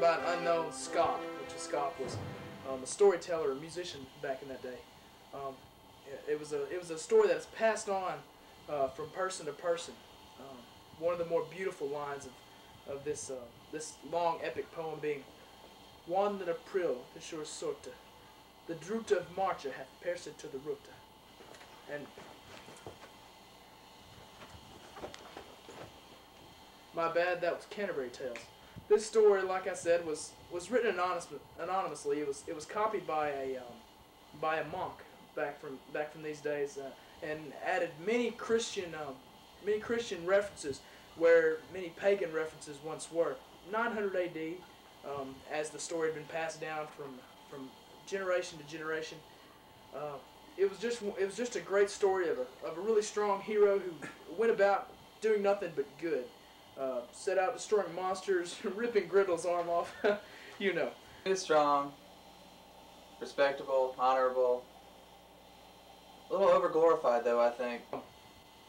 about unknown Scop, which Scop was a storyteller, a musician back in that day. It was a story that's passed on from person to person. One of the more beautiful lines of this long epic poem being "One in April, the sure sorte, the drute of Marche hath pierced to the route." And my bad, that was Canterbury Tales. This story, like I said, was written anonymously. It was copied by a monk back from these days, and added many Christian references where many pagan references once were. 900 A.D. As the story had been passed down from generation to generation. It was just a great story of a really strong hero who went about doing nothing but good. Set out destroying monsters, ripping Grendel's arm off, you know. He was strong, respectable, honorable. A little over-glorified, though, I think.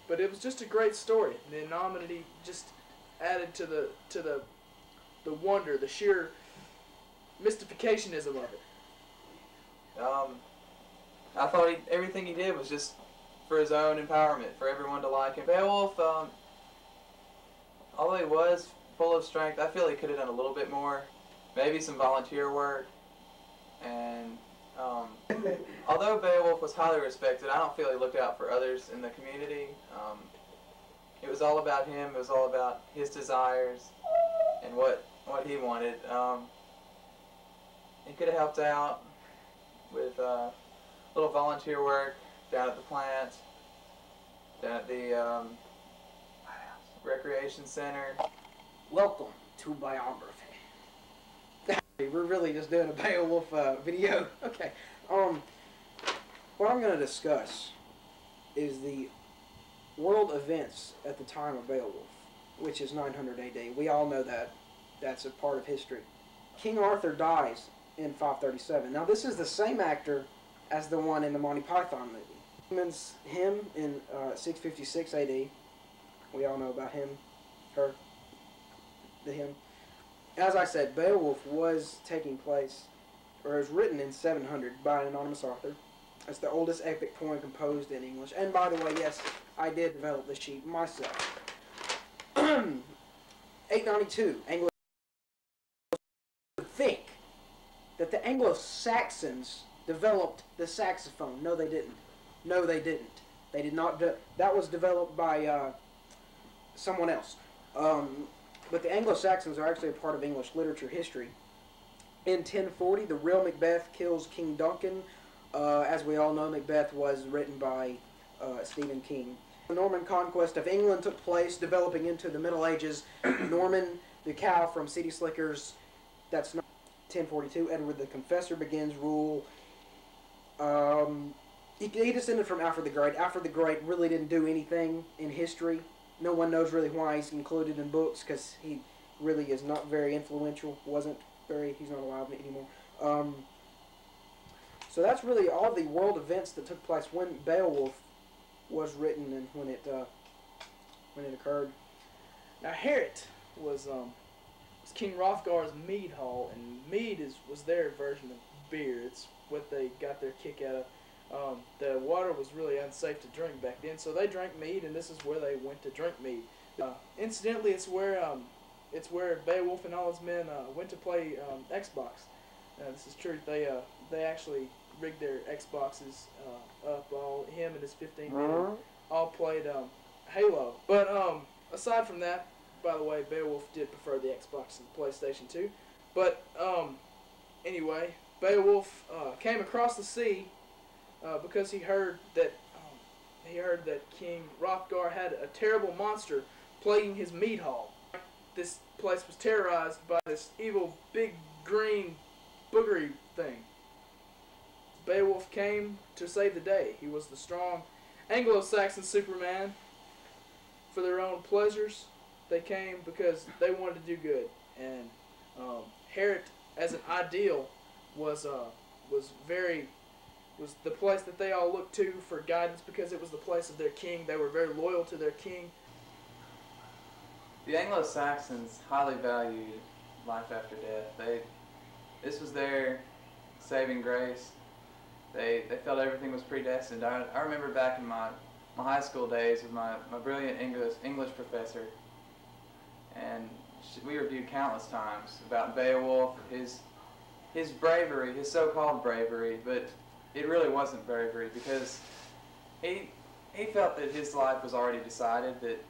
But it was just a great story. The anonymity just added to the wonder, the sheer mystificationism of it. I thought everything he did was just for his own empowerment, for everyone to like him. Beowulf, although he was full of strength, I feel he could have done a little bit more. Maybe some volunteer work. And although Beowulf was highly respected, I don't feel he looked out for others in the community. It was all about him. It was all about his desires and what he wanted. He could have helped out with little volunteer work down at the plant, down at the recreation center. Welcome to biography. We're really just doing a Beowulf video. Okay. What I'm going to discuss is the world events at the time of Beowulf, which is 900 AD. We all know that. That's a part of history. King Arthur dies in 537. Now, this is the same actor as the one in the Monty Python movie. Him in 656 AD. We all know about him, her, the him. As I said, Beowulf was taking place, or was written in 700 by an anonymous author. It's the oldest epic poem composed in English. And by the way, yes, I did develop the sheet myself. 892, Anglo think that the Anglo-Saxons developed the saxophone. No, they didn't. No, they didn't. They did not. That was developed by someone else. But the Anglo-Saxons are actually a part of English literature history. In 1040, the real Macbeth kills King Duncan. As we all know, Macbeth was written by Stephen King. The Norman conquest of England took place, developing into the Middle Ages. Norman the Cow from City Slickers, that's 1042. Edward the Confessor begins rule. He descended from Alfred the Great. Alfred the Great really didn't do anything in history. No one knows really why he's included in books, because he really is not very influential. He's not alive anymore. So that's really all the world events that took place when Beowulf was written and when it occurred. Now, Herit was King Hrothgar's mead hall, and mead was their version of beer. It's what they got their kick out of. The water was really unsafe to drink back then, so they drank mead, and this is where they went to drink mead. Incidentally, it's where Beowulf and all his men went to play Xbox. This is true. They actually rigged their Xboxes up. Him and his 15 men all played Halo. But aside from that, by the way, Beowulf did prefer the Xbox to the PlayStation 2. But anyway, Beowulf came across the sea because he heard that King Hrothgar had a terrible monster plaguing his mead hall. This place was terrorized by this evil big green boogery thing. Beowulf came to save the day. He was the strong Anglo-Saxon Superman. For their own pleasures, they came because they wanted to do good. And Herit, as an ideal, was the place that they all looked to for guidance because it was the place of their king. They were very loyal to their king. The Anglo-Saxons highly valued life after death. This was their saving grace. They felt everything was predestined. I remember back in my high school days with my brilliant English professor, and we reviewed countless times about Beowulf, his bravery, his so-called bravery, but it really wasn't bravery, because he felt that his life was already decided, that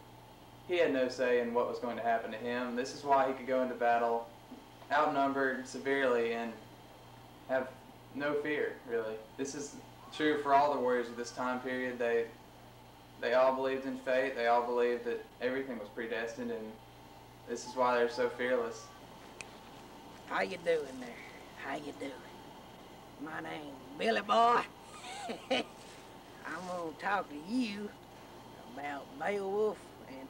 he had no say in what was going to happen to him. This is why he could go into battle outnumbered severely and have no fear, really. This is true for all the warriors of this time period. They all believed in fate. They all believed that everything was predestined, and this is why they're so fearless. How you doing there? How you doing? My name's Billy Boy. I'm gonna talk to you about Beowulf, and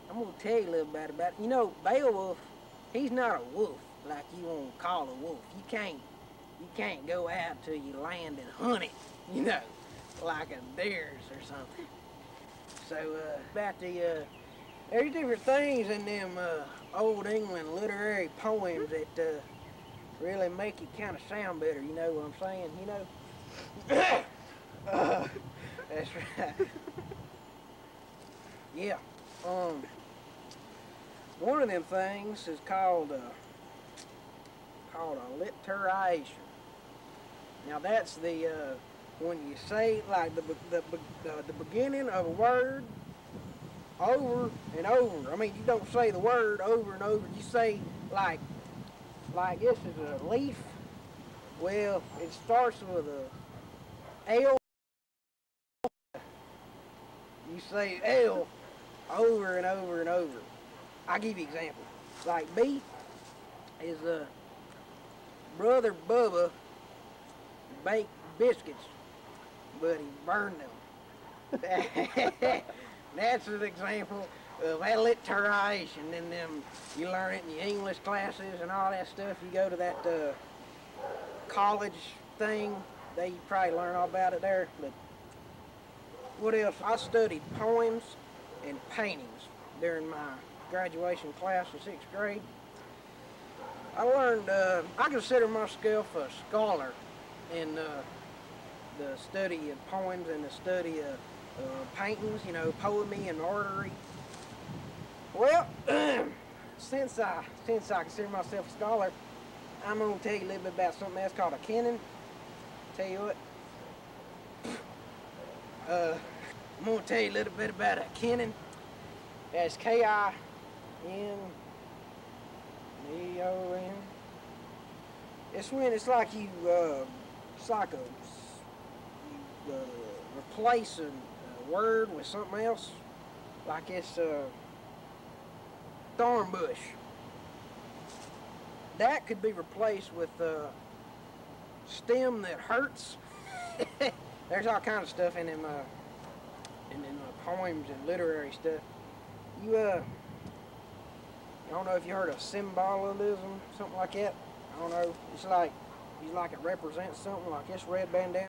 I'm gonna tell you a little bit about it. You know, Beowulf, he's not a wolf like you wanna call a wolf. You can't go out to your land and hunt it, you know, like a deer's or something. So, about there's different things in them old England literary poems that really make you kind of sound better, you know what I'm saying, you know? That's right. Yeah. One of them things is called alliteration. Now that's the when you say like the beginning of a word over and over. I mean, you don't say the word over and over. You say like this is a leaf. Well, it starts with a L. You say L over and over and over. I'll give you an example. Like B is Brother Bubba baked biscuits, but he burned them. That's an example of alliteration. And them you learn it in your English classes and all that stuff. You go to that college thing, you probably learn all about it there. But what else? I studied poems and paintings during my graduation class in 6th grade. I learned, I consider myself a scholar in the study of poems and the study of paintings, you know, poetry and artery. Well, since I consider myself a scholar, I'm going to tell you a little bit about something else called a kenning. Tell you what, I'm going to tell you a little bit about a kenning. That's K-I-N-E-O-N. It's when it's like you, replace a word with something else. Like it's thorn bush. That could be replaced with stem that hurts. There's all kinds of stuff in them poems and literary stuff. I don't know if you heard of symbolism, something like that. I don't know. It's like it represents something like this red bandana.